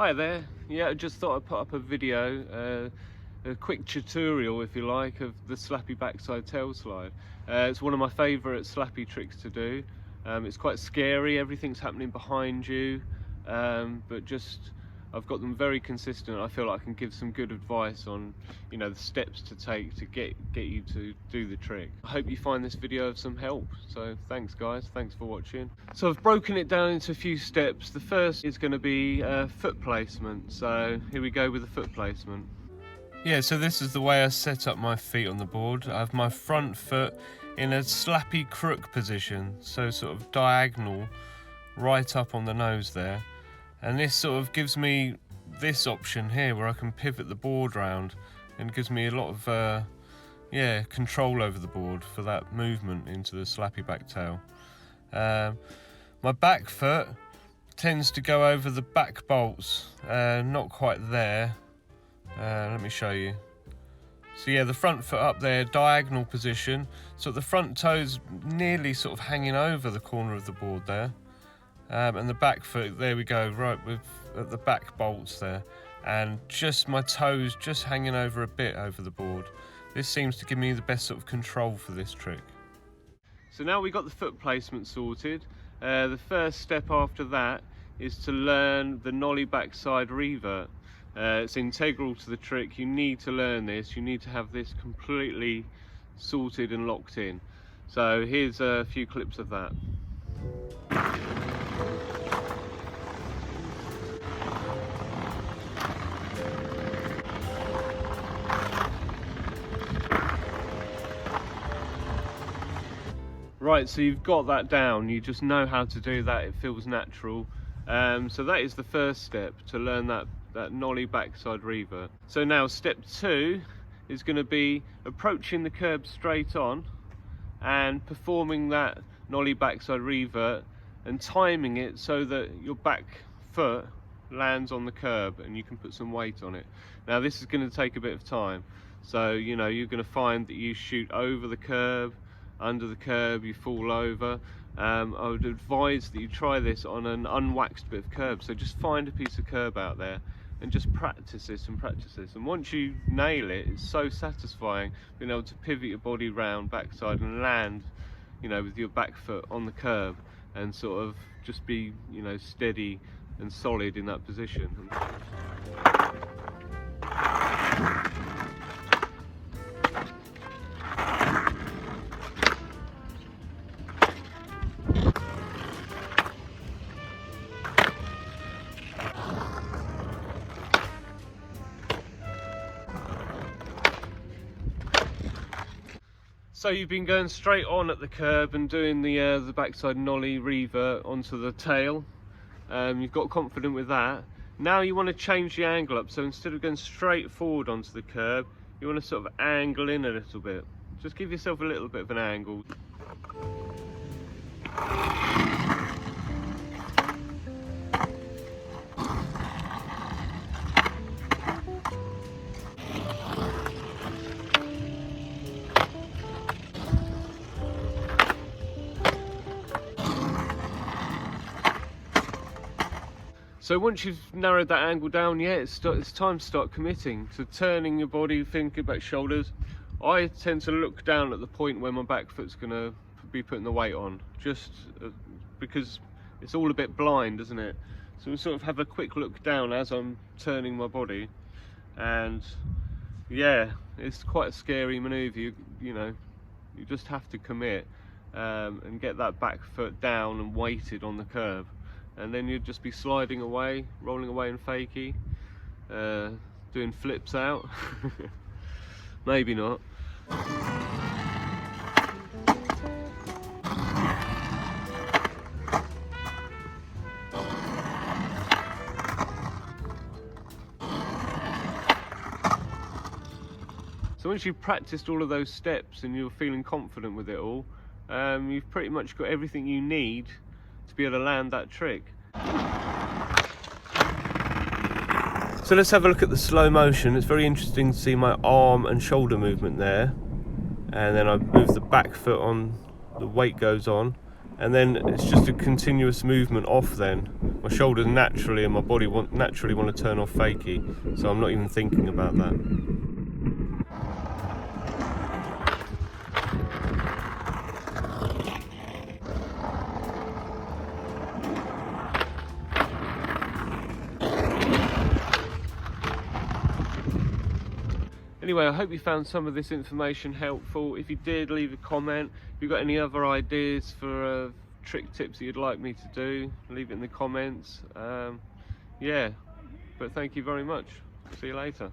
Hi there. Yeah, I just thought I'd put up a video, a quick tutorial if you like, of the Slappy backside tail slide. It's one of my favourite Slappy tricks to do. It's quite scary, everything's happening behind you, but I've got them very consistent. I feel like I can give some good advice on, the steps to take to get you to do the trick. I hope you find this video of some help. So thanks guys, thanks for watching. So I've broken it down into a few steps. The first is going to be foot placement. So here we go with the foot placement. Yeah, so this is the way I set up my feet on the board. I have my front foot in a slappy crook position, so sort of diagonal right up on the nose there. And this sort of gives me this option here where I can pivot the board round, and gives me a lot of control over the board for that movement into the slappy back tail. My back foot tends to go over the back bolts, not quite there. Let me show you. So yeah, the front foot up there, diagonal position, so the front toes nearly sort of hanging over the corner of the board there. And the back foot, there we go, right with the back bolts there, and just my toes just hanging over a bit over the board. This seems to give me the best sort of control for this trick. So now we've got the foot placement sorted. The first step after that is to learn the nollie backside revert. It's integral to the trick. You need to learn this. You need to have this completely sorted and locked in. So here's a few clips of that. Right, so you've got that down, you just know how to do that, it feels natural. So that is the first step, to learn that nollie backside revert. So now step 2 is going to be approaching the curb straight on and performing that nollie backside revert and timing it so that your back foot lands on the curb and you can put some weight on it. Now this is going to take a bit of time, so you're going to find that you shoot over the curb, under the curb, you fall over. I would advise that you try this on an unwaxed bit of curb, so just find a piece of curb out there and just practice this and practice this, and once you nail it, it's so satisfying being able to pivot your body round backside and land with your back foot on the curb and sort of just be steady and solid in that position. So you've been going straight on at the curb and doing the backside nollie revert onto the tail. You've got confident with that. Now you want to change the angle up, so instead of going straight forward onto the curb, you want to sort of angle in a little bit. Just give yourself a little bit of an angle. So once you've narrowed that angle down, it's time to start committing to turning your body, thinking about shoulders. I tend to look down at the point where my back foot's going to be putting the weight on, just because it's all a bit blind, isn't it? So we sort of have a quick look down as I'm turning my body, and yeah, it's quite a scary manoeuvre. You just have to commit and get that back foot down and weighted on the curb. And then you'd just be sliding away, rolling away in fakie, doing flips out. Maybe not. So once you've practiced all of those steps and you're feeling confident with it all, you've pretty much got everything you need to be able to land that trick. So let's have a look at the slow motion. It's very interesting to see my arm and shoulder movement there, and then I move the back foot on, the weight goes on, and then it's just a continuous movement off then My shoulders naturally and my body naturally want to turn off fakie, so I'm not even thinking about that. Anyway, I hope you found some of this information helpful. If you did, leave a comment. If you've got any other ideas for trick tips that you'd like me to do, leave it in the comments. Yeah, but thank you very much. See you later.